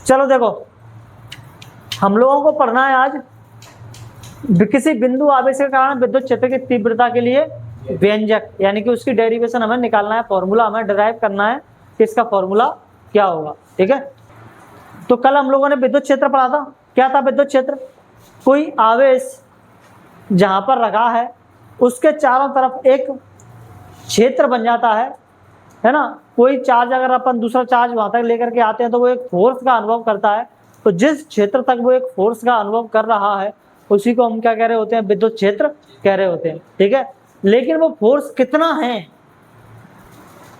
चलो देखो, हम लोगों को पढ़ना है आज किसी बिंदु आवेश के कारण विद्युत क्षेत्र की तीव्रता के लिए व्यंजक, यानी कि उसकी डेरिवेशन हमें निकालना है, फॉर्मूला हमें डिराइव करना है कि इसका फॉर्मूला क्या होगा। ठीक है, तो कल हम लोगों ने विद्युत क्षेत्र पढ़ा था। क्या था विद्युत क्षेत्र? कोई आवेश जहां पर रखा है उसके चारों तरफ एक क्षेत्र बन जाता है ना। कोई चार्ज अगर अपन दूसरा चार्ज वहां तक लेकर के आते हैं तो वो एक फोर्स का अनुभव करता है, तो जिस क्षेत्र तक वो एक फोर्स का अनुभव कर रहा है उसी को हम क्या कह रहे होते हैं? विद्युत क्षेत्र कह रहे होते हैं। ठीक है, लेकिन वो फोर्स कितना है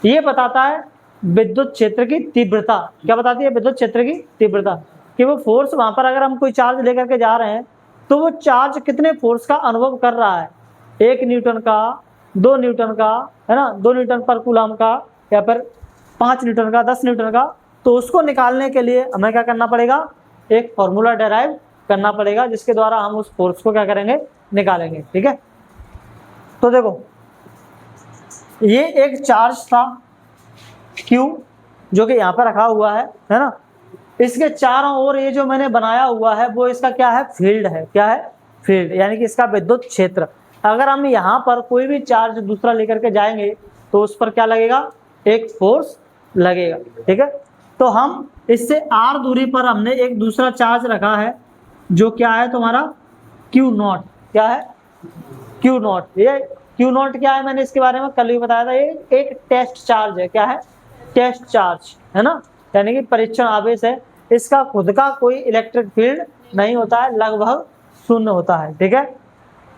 ये बताता है विद्युत क्षेत्र की तीव्रता। क्या बताती है? विद्युत क्षेत्र की तीव्रता, कि वो फोर्स वहां पर अगर हम कोई चार्ज लेकर के जा रहे हैं तो वो चार्ज कितने फोर्स का अनुभव कर रहा है, 1 न्यूटन का, 2 न्यूटन का, है ना, 2 न्यूटन पर कूलम का, या फिर 5 न्यूटन का, 10 न्यूटन का। तो उसको निकालने के लिए हमें क्या करना पड़ेगा? एक फॉर्मूला डेराइव करना पड़ेगा जिसके द्वारा हम उस फोर्स को क्या करेंगे? निकालेंगे। ठीक है, तो देखो ये एक चार्ज था Q जो कि यहाँ पर रखा हुआ है ना। इसके चारों ओर ये जो मैंने बनाया हुआ है वो इसका क्या है? फील्ड है। क्या है? फील्ड, यानी कि इसका विद्युत क्षेत्र। अगर हम यहाँ पर कोई भी चार्ज दूसरा लेकर के जाएंगे तो उस पर क्या लगेगा? एक फोर्स लगेगा। ठीक है, तो हम इससे r दूरी पर हमने एक दूसरा चार्ज रखा है जो क्या है तुम्हारा? Q0। क्या है? Q0। ये Q0 क्या है? मैंने इसके बारे में कल भी बताया था। ये एक टेस्ट चार्ज है। क्या है? टेस्ट चार्ज, है ना, यानी कि परीक्षण आवेश है। इसका खुद का कोई इलेक्ट्रिक फील्ड नहीं होता है, लगभग शून्य होता है। ठीक है,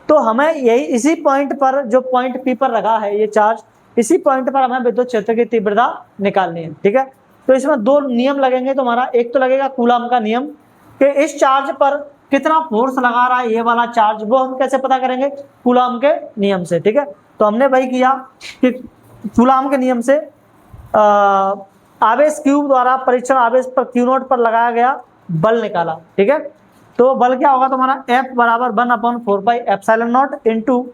तो हमें यही इसी पॉइंट पर, जो पॉइंट P पर रखा है ये चार्ज, इसी पॉइंट पर हमें विद्युत क्षेत्र की तीव्रता निकालनी है। ठीक है, तो इसमें दो नियम लगेंगे तुम्हारा। एक तो लगेगा कूलम का नियम कि इस चार्ज पर कितना फोर्स लगा रहा है ये वाला चार्ज, वो हम कैसे पता करेंगे? कूलम के नियम से। ठीक है, तो हमने वही किया कि कूलम के नियम से आवेश Q द्वारा परीक्षण आवेश पर Q0 पर लगाया गया बल निकाला। ठीक है, तो बल क्या होगा तुम्हारा? F बराबर 1/4πε0 into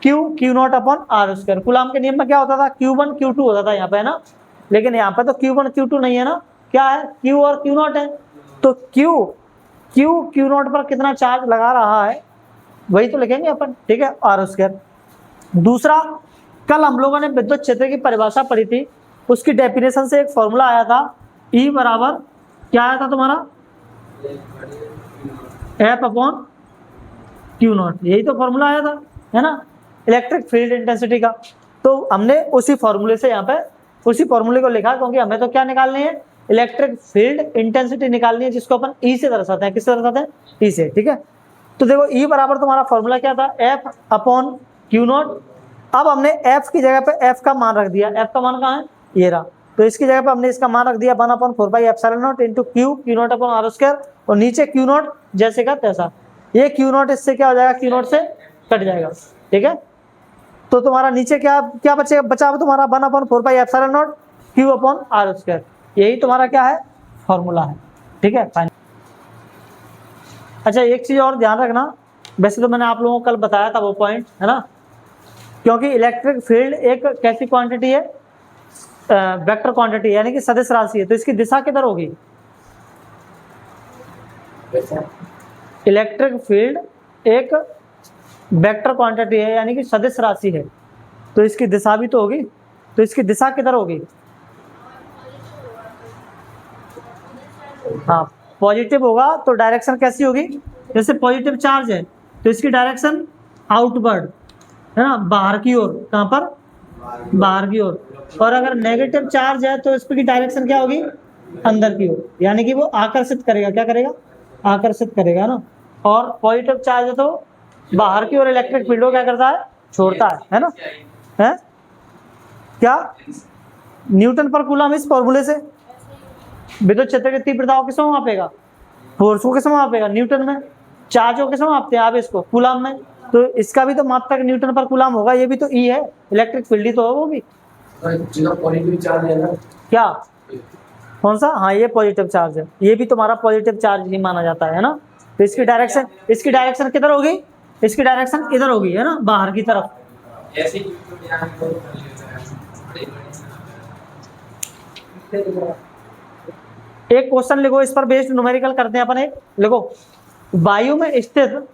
Q0 upon R square. Coulomb के नियम में क्या होता था? Q1 Q2 होता था यहाँ पे, है ना, लेकिन यहाँ पे तो Q1 Q2 नहीं है ना, क्या है? Q और Q0 है। तो Q0 पर कितना चार्ज लगा रहा है वही तो लिखेंगे अपन। ठीक है, R स्क्वायर। दूसरा, कल हम लोगों ने विद्युत क्षेत्र की परिभाषा पढ़ी थी, उसकी डेफिनेशन से एक फॉर्मूला आया था, E बराबर क्या आया था तुम्हारा? F upon Q0। यही तो फॉर्मूला आया था, है ना, इलेक्ट्रिक फील्ड इंटेंसिटी का। तो हमने उसी फॉर्मूले से यहाँ पे उसी फॉर्मूले को लिखा, क्योंकि हमें तो क्या निकालनी है? इलेक्ट्रिक फील्ड इंटेंसिटी निकालनी है, जिसको अपन E से दर्शाते हैं। किससे दर्शाते हैं? E से। ठीक है, तो देखो E बराबर तुम्हारा फॉर्मूला क्या था? F upon Q0। अब हमने F की जगह पे F का मान रख दिया। F का मान कहाँ है? ये रहा। तो इसकी जगह पे हमने इसका मान रख दिया 1/4πε0 into Q0 upon R square, और नीचे Q0 जैसे का तैसा। ये Q0 इससे क्या हो जाएगा? Q0 से कट जाएगा। ठीक है, तो तुम्हारा नीचे क्या क्या बचेगा? बचा तुम्हारा 1/4πε0 Q अपॉन R स्क्वायर। यही तुम्हारा क्या है? फॉर्मूला है। ठीक है, फाइनल। अच्छा, एक चीज और ध्यान रखना, वैसे तो मैंने आप लोगों को कल बताया था वो पॉइंट, है ना, क्योंकि इलेक्ट्रिक फील्ड एक कैसी क्वांटिटी है? वेक्टर क्वांटिटी, यानी कि सदिश राशि है। तो इसकी दिशा किधर होगी? इलेक्ट्रिक फील्ड एक वेक्टर क्वांटिटी है, यानी कि सदिश राशि है, तो इसकी दिशा भी तो होगी। तो इसकी दिशा किधर होगी? हाँ, पॉजिटिव होगा। तो डायरेक्शन कैसी होगी? जैसे पॉजिटिव चार्ज है तो इसकी डायरेक्शन आउटवर्ड, है ना, बाहर की ओर। कहाँ पर? बाहर की ओर। और अगर नेगेटिव चार्ज है तो इसकी डायरेक्शन क्या होगी? अंदर की ओर, यानी कि वो आकर्षित करेगा। क्या करेगा? आकर्षित करेगा ना। और पॉजिटिव चार्ज है तो बाहर की ओर इलेक्ट्रिक फील्ड को क्या करता है? छोड़ता है ना, है क्या? न्यूटन पर कूलम इस फॉर्मूले से विद्युत क्षेत्र की तीव्रता को किसमें मापेगा? फोर्स को किसमें मापेगा? न्यूटन में। चार्ज को किसमें मापते हैं आप? इसको कूलम में। तो इसका भी तो मात्रक न्यूटन पर कूलम होगा। ये भी तो E है, इलेक्ट्रिक फील्ड ही तो है वो भी। पॉजिटिव चार्ज है ना, क्या? कौन सा? हाँ, ये पॉजिटिव चार्ज है। ये भी तुम्हारा पॉजिटिव चार्ज ही माना जाता है ना। तो इसकी डायरेक्शन किधर होगी? इसकी डायरेक्शन इधर होगी, है ना, बाहर की तरफ। एक क्वेश्चन लिखो, इस पर बेस्ड न्यूमेरिकल करते हैं अपन। एक लिखो, वायु में स्थित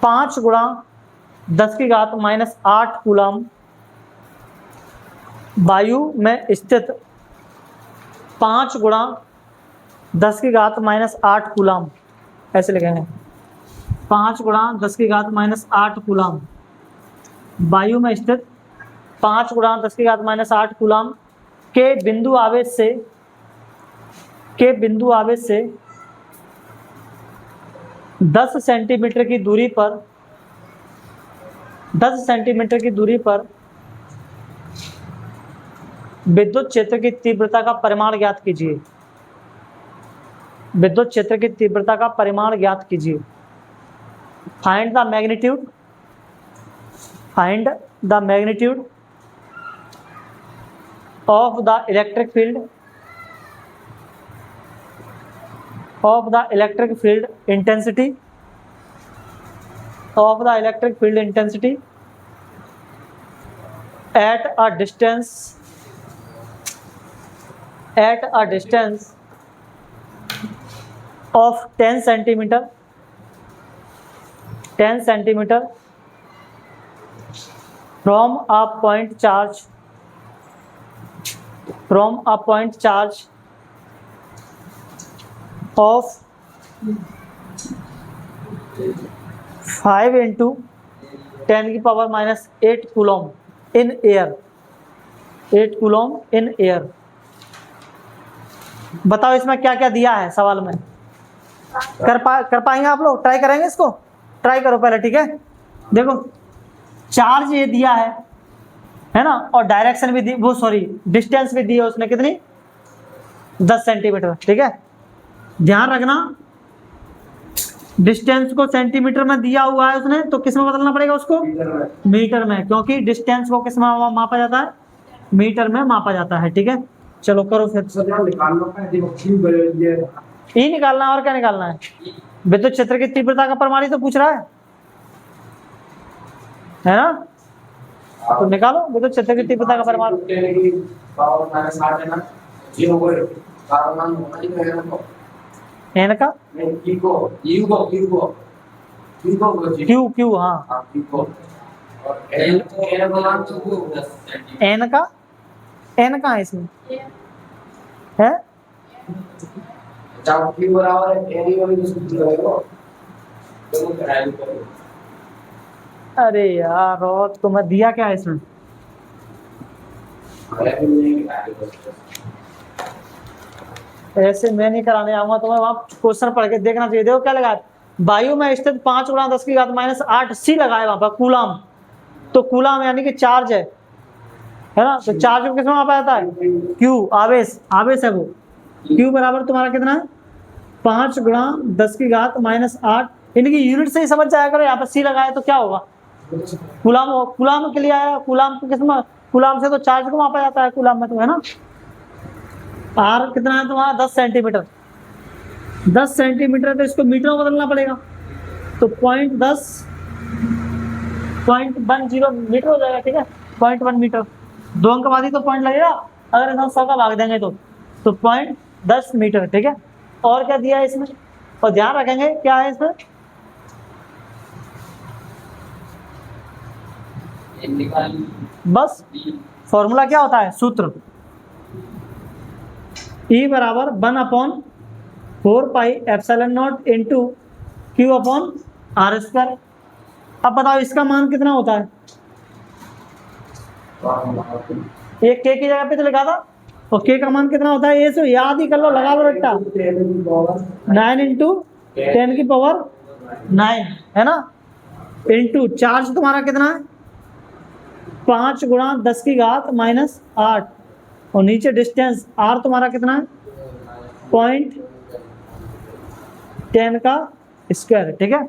5 गुणा 10⁻⁸ कूलम, वायु में स्थित 5 गुणा 10⁻⁸ कूलम, ऐसे लिखेंगे 5 गुणा 10⁻⁸ कूलम, वायु में स्थित 5 गुणा 10⁻⁸ कूलम के बिंदु आवेश से 10 सेंटीमीटर की दूरी पर विद्युत क्षेत्र की तीव्रता का परिमाण ज्ञात कीजिए। विद्युत क्षेत्र की तीव्रता का परिमाण ज्ञात कीजिए। Find the magnitude of the electric field intensity at a distance of 10 centimeter from a point charge of 5 into 10⁻⁸ coulomb in air। 8 coulomb in air। बताओ इसमें क्या क्या दिया है सवाल में। कर पाएंगे आप लोग? ट्राई करेंगे इसको? ट्राई करो पहले, ठीक है। देखो चार्ज ये दिया है ना, और डायरेक्शन भी दी, वो सॉरी डिस्टेंस भी दी है उसने, कितनी? 10 सेंटीमीटर, ठीक है। ध्यान रखना डिस्टेंस को सेंटीमीटर में दिया हुआ है उसने, तो किस में बदलना पड़ेगा उसको? मीटर में, क्योंकि डिस्टेंस को किस में मापा जाता है? मीटर में मापा जाता है, ठीक है। चलो करो फिर। ई निकालना, और क्या निकालना है? विद्युत क्षेत्र की तीव्रता का परिमाण ही तो पूछ रहा है ना? तो निकालो विद्युत क्षेत्र की तीव्रता का परिमाण। एन का क्यू, हाँ एन का है इसमें है। अरे यार, और तुम्हें दिया क्या है इसमें? ऐसे मैं नहीं कराने आऊंगा तुम्हें, वहां क्वेश्चन पढ़ के देखना चाहिए। देखो क्या लगा, वायु में स्थित 5 गुणा 10⁻⁸ सी लगाए वहां पर कूलम, तो कूलम यानी कि चार्ज है ना। तो चार्ज को किसमें मापा जाता है? क्यू, आवेश है वो। क्यू बराबर तुम्हारा कितना है? 5 गुणा 10⁻⁸। इनकी यूनिट से ही समझ जाया करो। यहाँ पर सी लगाए तो क्या होगा? कूलम के लिए आया। कूलम से तो चार्ज को मापा जाता है कूलम में, तो है ना। आर कितना है तुम्हारा? 10 सेंटीमीटर। 10 सेंटीमीटर तो इसको मीटर में बदलना पड़ेगा, तो 0.10 मीटर हो जाएगा, ठीक है। 0.1 मीटर, 2 अंक बाद ही तो पॉइंट लगेगा, अगर हम 100 का भाग देंगे तो 0.10 मीटर, ठीक है। और क्या दिया है इसमें? और ध्यान रखेंगे क्या है इसमें? बस फॉर्मूला क्या होता है? सूत्र E बराबर 1/4πε0 इंटू Q/r²। अब बताओ इसका मान कितना होता है? ये के की जगह पे तो लिखा था, और के का मान कितना होता है? ये सो याद ही कर लो, लगा लो बेटा। 9 इंटू 10⁹ है ना, इंटू चार्ज तुम्हारा कितना है? 5 गुणा 10⁻⁸, और नीचे डिस्टेंस r तुम्हारा कितना है? 0.10 ठीक है।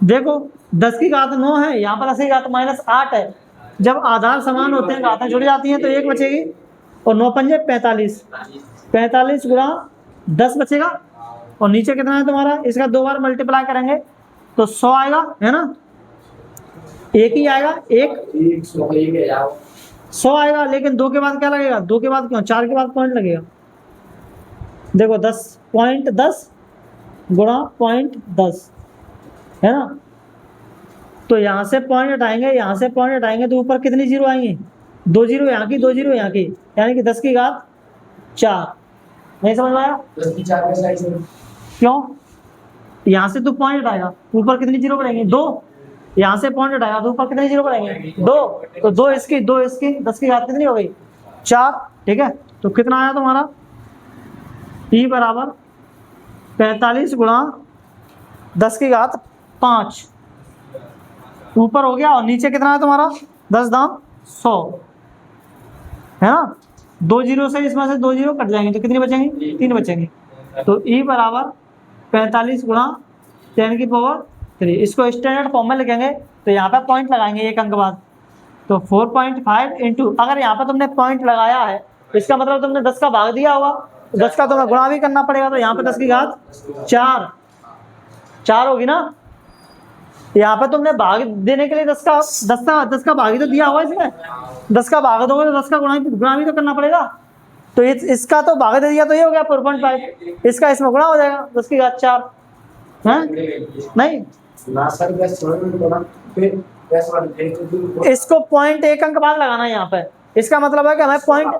देखो 10⁻9 है, यहाँ पर 10⁻⁻8 है। जब आधार समान होते हैं, घातें जुड़ जाती हैं, तो 1 बचेगी, और 9 पंजे 45, 45 गुणा 10 बचेगा, और नीचे कितना है तुम्हारा? इसका 2 बार मल्टीप्लाई करेंगे तो 100 आएगा, है ना। एक ही आएगा, एक 100 आएगा, लेकिन 2 के बाद क्या लगेगा, 2 के बाद क्यों, 4 के बाद पॉइंट लगेगा। देखो 10.10 गुणा 0.10 है ना, तो यहाँ से पॉइंट हटाएंगे, यहाँ से पॉइंट हटाएंगे, तो ऊपर कितनी जीरो आएंगी, 2 जीरो यहाँ की, 2 जीरो यहाँ की, यानी कि 10 की घात 4। नहीं समझ में आया? 10 की 4 में साइज में क्यों, यहाँ से तो पॉइंट हटाएगा, ऊपर कितनी जीरो पड़ेंगे, 2, यहाँ से पॉइंट हटाएगा तो ऊपर कितनी जीरो पड़ेंगे, 2, तो 2 इसकी 10 की घात कितनी हो गई, 4। ठीक है, तो कितना आया तुम्हारा, E बराबर 45 गुणा 10 की घात 5 ऊपर हो गया, और नीचे कितना है तुम्हारा, 10 दाम 100 है ना। 2 जीरो से इसमें से 2 जीरो कट जाएंगे तो कितनी बचेंगी, 3 बचेंगे। तो E बराबर 45 गुणा 10 की पावर 3, इसको स्टैंडर्ड फॉर्म में लिखेंगे, तो यहाँ पे पॉइंट लगाएंगे एक अंक बाद, तो 4.5 इंटू, अगर यहाँ पे तुमने पॉइंट लगाया है इसका मतलब तुमने 10 का भाग दिया होगा, 10 का तुम्हें गुणा भी करना पड़ेगा, तो यहाँ पे 10 की घात 4 होगी ना। यहाँ पे तुमने भाग देने के लिए 10 का भाग ही तो दिया होगा इसमें, 10 का भाग दोगे तो 10 का गुणा भी तो करना पड़ेगा, तो इसका तो भाग दे दिया तो ये हो गया 4.5, इसका इसमें गुणा हो जाएगा 10 की घात 4 है नहीं। ना सर बस छोड़ दो ना, फिर बस वाले देख इसको पॉइंट एक अंक बाद लगाना है यहाँ पे, इसका मतलब है कि हमें पॉइंट,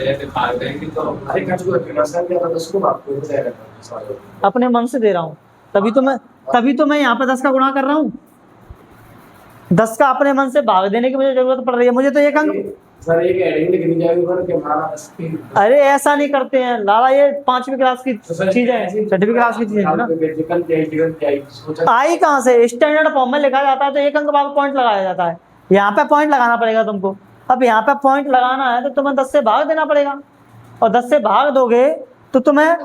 अरे कट को ना सर क्या था, उसको बात को दे रहा है अपने मन से दे रहा हूँ, तभी तो मैं यहाँ पे 10 का गुणा कर रहा हूँ, 10 का अपने मन से भाग देने की मुझे जरूरत पड़ रही है, मुझे तो एक अंक, सर एक हेडिंग लिखनी चाहिए ऊपर के माना 10 की। अरे ऐसा नहीं करते हैं लाला, ये 5वीं क्लास की चीज है, 6वीं क्लास की चीज है ना। आई कहाँ से, स्टैंडर्ड फॉर्म में लिखा जाता है तो एक अंक बाद पॉइंट लगाया जाता है, यहाँ पे पॉइंट लगाना पड़ेगा तुमको। अब यहाँ पे पॉइंट लगाना है तो तुम्हें 10 से भाग देना पड़ेगा, और 10 से भाग दोगे तो तुम्हें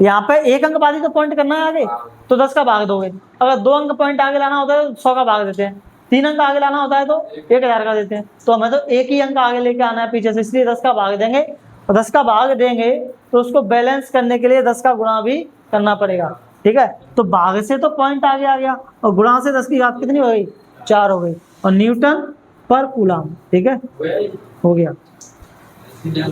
यहाँ पे एक अंक बाद ही तो पॉइंट करना है आगे, तो 10 का भाग दोगे। अगर 2 अंक पॉइंट आगे लाना होता है तो 100 का भाग देते हैं, 3 अंक आगे लाना होता है तो 1000 का देते हैं, तो हमें तो एक ही अंक आगे लेके आना है पीछे से, इसलिए 10 का भाग देंगे, और 10 का भाग देंगे तो उसको बैलेंस करने के लिए 10 का गुणा भी करना पड़ेगा। ठीक है, तो भाग से तो पॉइंट आगे आ गया, और गुणा से 10 की घात कितनी हो गई, 4 हो गई, और न्यूटन पर कूलम। ठीक है, हो गया।